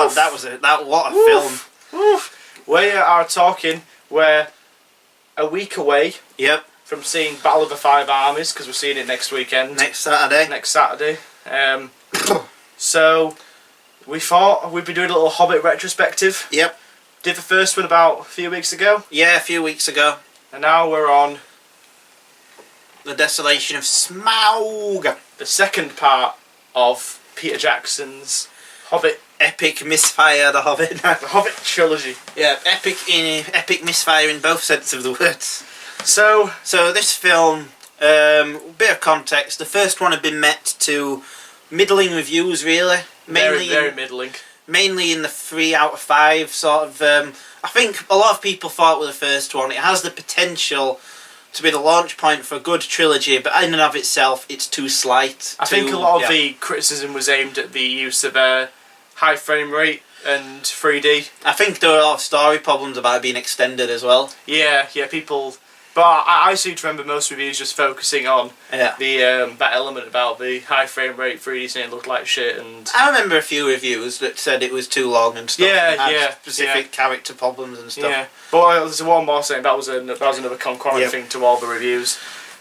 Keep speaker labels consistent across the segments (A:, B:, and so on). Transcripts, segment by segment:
A: God, that was what a film.
B: Oof. We are talking, we're a week away.
A: Yep.
B: From seeing Battle of the Five Armies, because we're seeing it next weekend.
A: Next Saturday.
B: So we thought we'd be doing a little Hobbit retrospective.
A: Yep.
B: Did the first one about a few weeks ago.
A: Yeah, a few weeks ago.
B: And now we're on
A: the Desolation of Smaug.
B: The second part of Peter Jackson's Hobbit.
A: Epic misfire, the Hobbit.
B: The Hobbit trilogy.
A: Yeah, epic misfire in both senses of the words.
B: So
A: this film, bit of context. The first one had been met to middling reviews, really.
B: Very middling.
A: Mainly in the 3 out of 5 sort of. I think a lot of people thought with the first one, it has the potential to be the launch point for a good trilogy, but in and of itself, it's too slight.
B: I think a lot of the criticism was aimed at the use of high frame rate and 3D.
A: I think there were a lot of story problems about it being extended as well.
B: Yeah, people. But I seem to remember most reviews just focusing on the that element about the high frame rate 3D saying it looked like shit. And
A: I remember a few reviews that said it was too long and stuff. Specific character problems and stuff.
B: Yeah, but there's one more saying that was another concurrent thing to all the reviews.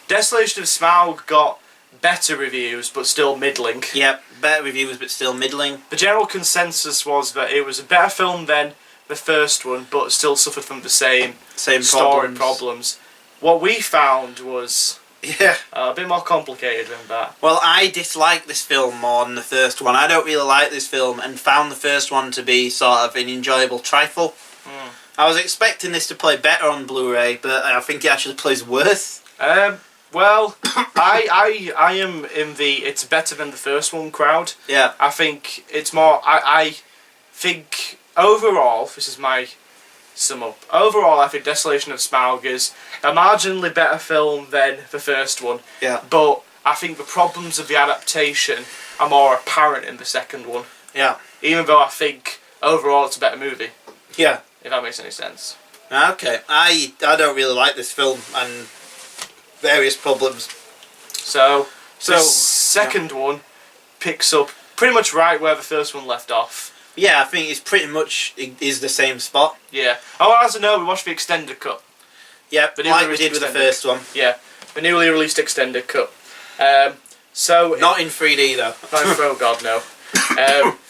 B: Desolation of Smaug got better reviews, but still middling.
A: Yep, better reviews, but still middling.
B: The general consensus was that it was a better film than the first one, but still suffered from the same story problems. What we found was a bit more complicated than that.
A: Well, I dislike this film more than the first one. I don't really like this film and found the first one to be sort of an enjoyable trifle. I was expecting this to play better on Blu-ray, but I think it actually plays worse.
B: Well, I am in the it's better than the first one crowd.
A: Yeah.
B: I think it's more... I think overall, this is my... sum up. Overall, I think Desolation of Smaug is a marginally better film than the first one.
A: Yeah.
B: But I think the problems of the adaptation are more apparent in the second one.
A: Yeah.
B: Even though I think overall it's a better movie.
A: Yeah.
B: If that makes any sense.
A: Okay. I don't really like this film and various problems.
B: So the second one picks up pretty much right where the first one left off.
A: Yeah, I think it's pretty much is the same spot.
B: Yeah. Oh, as I know, we watched the extended cut.
A: Yeah, like we did with the first one.
B: Yeah, the newly released extended cut. So
A: not in 3D though.
B: Oh God, no.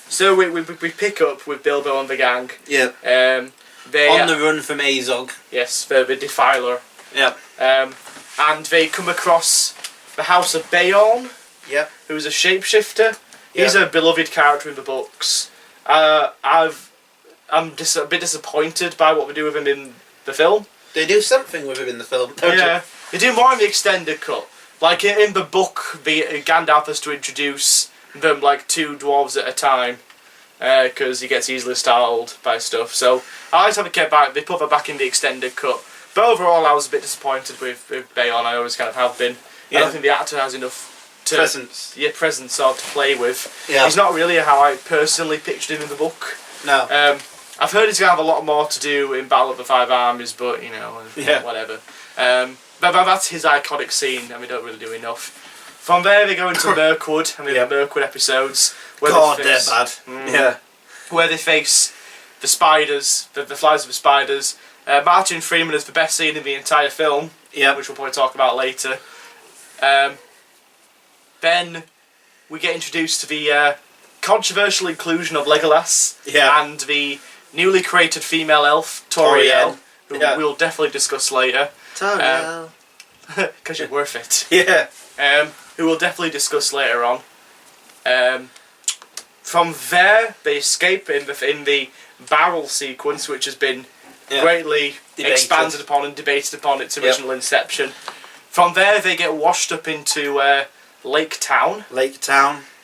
B: So we pick up with Bilbo and the gang.
A: Yeah.
B: They
A: on the run from Azog.
B: Yes, the Defiler.
A: Yeah.
B: And they come across the House of Beorn.
A: Yeah.
B: Who's a shapeshifter. He's a beloved character in the books. I'm a bit disappointed by what we do with him in the film.
A: They do something with him in the film, don't
B: they? They do more in the extended cut. Like in the book, Gandalf has to introduce them like 2 dwarves at a time, because he gets easily startled by stuff. So I always have to get back. They put that back in the extended cut. But overall, I was a bit disappointed with Beorn. I always kind of have been. I don't think the actor has enough presence to play with. Yeah. He's not really how I personally pictured him in the book.
A: No.
B: I've heard he's going to have a lot more to do in Battle of the Five Armies, but you know, whatever. But that's his iconic scene, and we don't really do enough. From there, they go into Mirkwood, and the Mirkwood episodes. Where
A: they're bad. Yeah.
B: Where they face the spiders, the flies of the spiders. Martin Freeman is the best scene in the entire film, which we'll probably talk about later. Then we get introduced to the controversial inclusion of Legolas and the newly created female elf, Toriel, who we'll definitely discuss later.
A: Toriel.
B: Because you're worth it.
A: Yeah.
B: Who we'll definitely discuss later on. From there, they escape in the barrel sequence, which has been greatly expanded upon and debated upon its original inception. From there, they get washed up into Lake Town.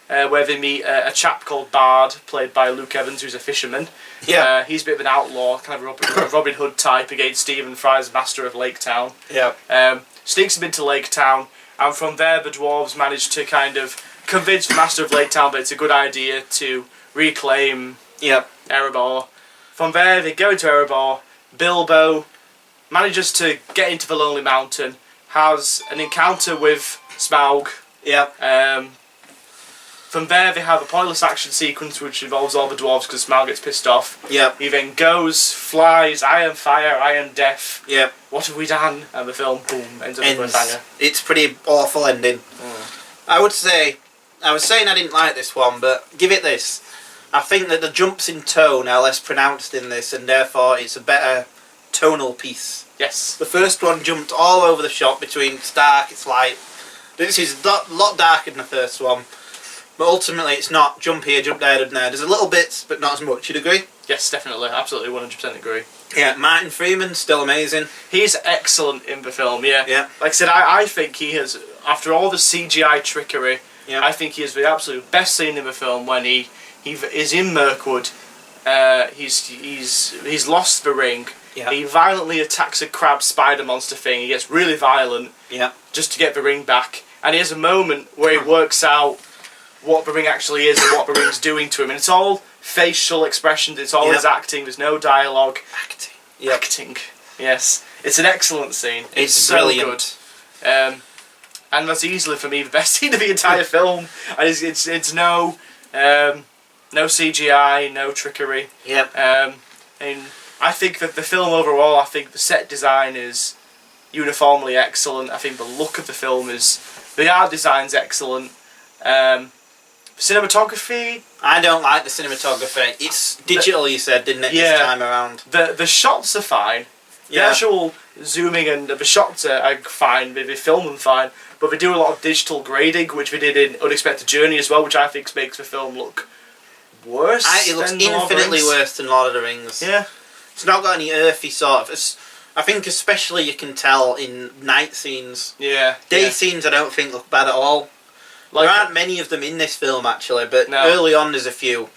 B: Where they meet a chap called Bard, played by Luke Evans, who's a fisherman. Yeah. He's a bit of an outlaw, kind of a Robin Hood type against Stephen Fry's Master of Lake Town. Yeah. Sneaks him into Lake Town, and from there the dwarves manage to kind of convince the Master of Lake Town that it's a good idea to reclaim Erebor. From there they go into Erebor. Bilbo manages to get into the Lonely Mountain, has an encounter with Smaug. From there, they have a pointless action sequence which involves all the dwarves because Smaug gets pissed off.
A: Yep.
B: He then goes, flies, I am fire, I am death.
A: Yep.
B: What have we done? And the film, boom, ends up with a banger.
A: It's pretty awful ending. I was saying I didn't like this one, but give it this. I think that the jumps in tone are less pronounced in this, and therefore it's a better tonal piece.
B: Yes.
A: The first one jumped all over the shop between it's dark, it's light. This is a lot darker than the first one. But ultimately, it's not jump here, jump there, jump there. There's a little bits, but not as much. You'd agree?
B: Yes, definitely. Absolutely, 100% agree.
A: Yeah, Martin Freeman's still amazing.
B: He's excellent in the film, yeah.
A: Yeah.
B: Like I said, I think he has, after all the CGI trickery, I think he has the absolute best scene in the film when he is in Mirkwood. He's lost the ring.
A: Yeah.
B: He violently attacks a crab spider monster thing. He gets really violent.
A: Yeah.
B: Just to get the ring back. And he has a moment where he works out what the ring actually is and what the ring's doing to him, and it's all facial expressions, it's all his acting, there's no dialogue.
A: Acting. Yep.
B: Acting, yes. It's an excellent scene.
A: It's
B: so
A: brilliant.
B: good. And that's easily, for me, the best scene of the entire film. And it's no CGI, no trickery.
A: Yep.
B: And I think that the film overall, I think the set design is uniformly excellent. I think the look of the film is... The art design's excellent. Cinematography...
A: I don't like the cinematography. It's digital, you said, didn't it, this time around?
B: The shots are fine. The actual zooming and the shots are fine. They film them fine. But they do a lot of digital grading, which they did in Unexpected Journey as well, which I think makes the film look worse.
A: It looks infinitely worse than Lord of the Rings.
B: Yeah.
A: It's not got any earthy sort of... I think especially you can tell in night scenes.
B: Yeah.
A: Day scenes I don't think look bad at all. There aren't many of them in this film actually, but early on there's a few.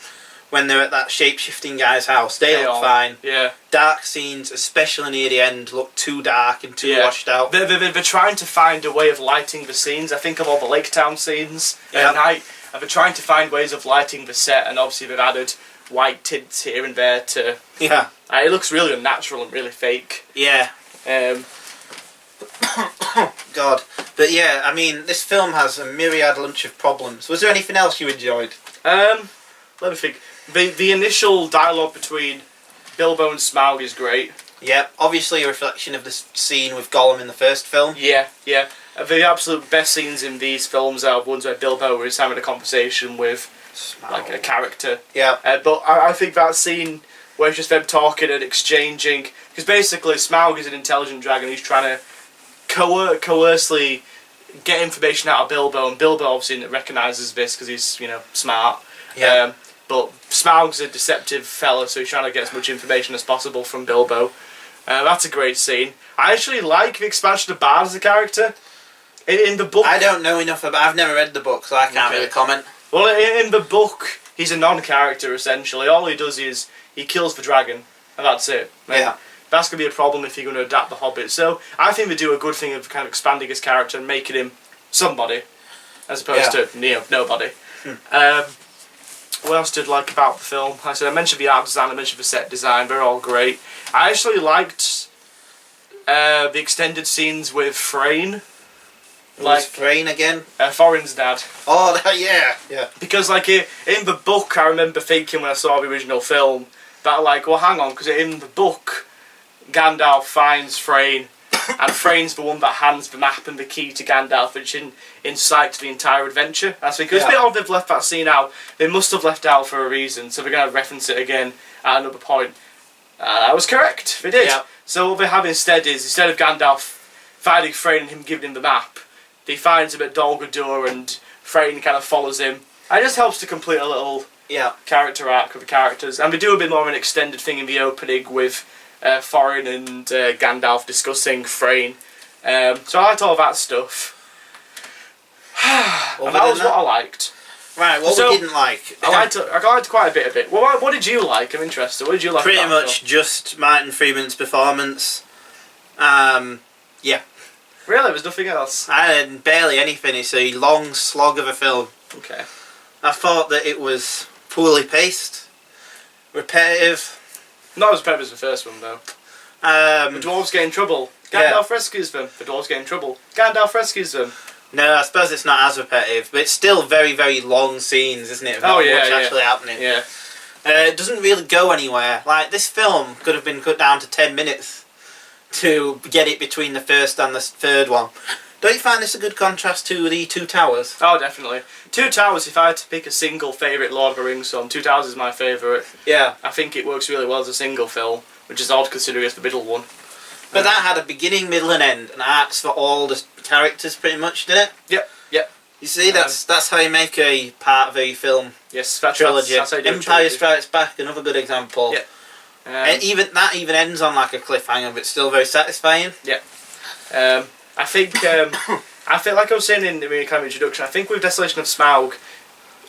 A: When they're at that shape-shifting guy's house, they look fine.
B: Yeah.
A: Dark scenes, especially near the end, look too dark and too washed out.
B: They're trying to find a way of lighting the scenes. I think of all the Lake Town scenes at night, and they're trying to find ways of lighting the set, and obviously they've added white tints here and there to...
A: Yeah.
B: It looks really unnatural and really fake.
A: Yeah. God. But yeah, I mean, this film has a myriad lunch of problems. Was there anything else you enjoyed?
B: Let me think. The initial dialogue between Bilbo and Smaug is great.
A: Yeah, obviously a reflection of the scene with Gollum in the first film.
B: Yeah, yeah. The absolute best scenes in these films are ones where Bilbo is having a conversation with Smaug. Like a character.
A: Yeah.
B: But I think that scene where it's just them talking and exchanging, because basically Smaug is an intelligent dragon who's trying to coercely get information out of Bilbo, and Bilbo obviously recognises this because he's, you know, smart.
A: Yeah.
B: But Smaug's a deceptive fella, so he's trying to get as much information as possible from Bilbo. That's a great scene. I actually like the expansion of Bard as a character. In the book...
A: I don't know enough about... I've never read the book, so I can't really comment.
B: Well, in the book, he's a non-character, essentially. All he does is he kills the dragon, and that's it.
A: Yeah.
B: That's going to be a problem if you're going to adapt the Hobbit. So I think they do a good thing of kind of expanding his character and making him somebody, as opposed to, you know, nobody. What else did I like about the film? Like I said, I mentioned the art design, I mentioned the set design, they're all great. I actually liked the extended scenes with Thrain.
A: Like Thrain again?
B: Thorin's dad.
A: Oh, yeah.
B: Because, like, in the book, I remember thinking when I saw the original film, that, like, well, hang on, because in the book, Gandalf finds Thrain, and Thrain's the one that hands the map and the key to Gandalf, which incites the entire adventure. That's because it's a bit odd they've left that scene out. They must have left out for a reason, so they're going to reference it again at another point. I was correct, they did. Yeah. So what they have instead is, instead of Gandalf finding Thrain and him giving him the map, he finds him at Dol Guldur and Thrain kind of follows him. And it just helps to complete a little character arc of the characters. And they do a bit more of an extended thing in the opening with Thorin and Gandalf discussing Thrain. So I liked all that stuff. And that was what I liked.
A: Right, what we didn't like?
B: I liked quite a bit of it. Well, what did you like? I'm interested. What did you like?
A: Pretty much just Martin Freeman's performance. Yeah.
B: Really? There was nothing else?
A: I had barely anything. It's a long slog of a film.
B: Okay.
A: I thought that it was poorly paced, repetitive.
B: Not as repetitive as the first one, though. The dwarves get in trouble. Gandalf rescues them. The dwarves get in trouble. Gandalf rescues them.
A: No, I suppose it's not as repetitive, but it's still very, very long scenes, isn't it? What's actually happening.
B: Yeah.
A: It doesn't really go anywhere. Like, this film could have been cut down to 10 minutes to get it between the first and the third one. Don't you find this a good contrast to the Two Towers?
B: Oh, definitely. Two Towers, if I had to pick a single favourite Lord of the Rings film, Two Towers is my favourite.
A: Yeah.
B: I think it works really well as a single film, which is odd considering it's the middle one.
A: But that had a beginning, middle and end, and arcs for all the characters pretty much, didn't it?
B: Yep.
A: You see, that's how you make a part of a film.
B: Yes,
A: trilogy.
B: That's how you do
A: Empire Strikes Back, another good example.
B: Yeah.
A: And even ends on like a cliffhanger, but still very satisfying.
B: Yeah. I think I feel like I was saying in the kind of introduction. I think with Desolation of Smaug,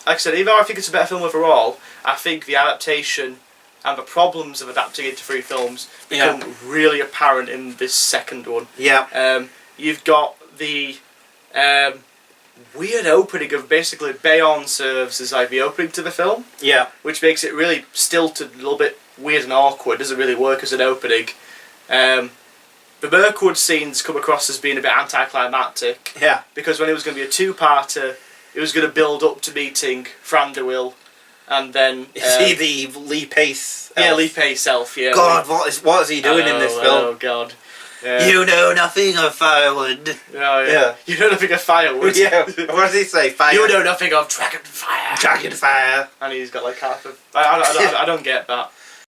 B: like I said, even though I think it's a better film overall, I think the adaptation and the problems of adapting it to 3 films become really apparent in this second one.
A: Yeah.
B: You've got the weird opening of basically Bayonne serves as like the opening to the film.
A: Yeah.
B: Which makes it really stilted, a little bit weird and awkward. Doesn't really work as an opening. The Mirkwood scenes come across as being a bit anticlimactic.
A: Yeah.
B: Because when it was going to be a 2-parter, it was going to build up to meeting Thranduil, and then
A: is he the Lee Pace elf?
B: Yeah, Lee Pace elf. Yeah.
A: God, what is he doing in this film?
B: Oh God.
A: You know nothing of firewood.
B: Oh, yeah. You know nothing of firewood.
A: Yeah. What does he say? Fire.
B: You know nothing of dragon fire.
A: Dragon fire.
B: And he's got like half of. I don't get that.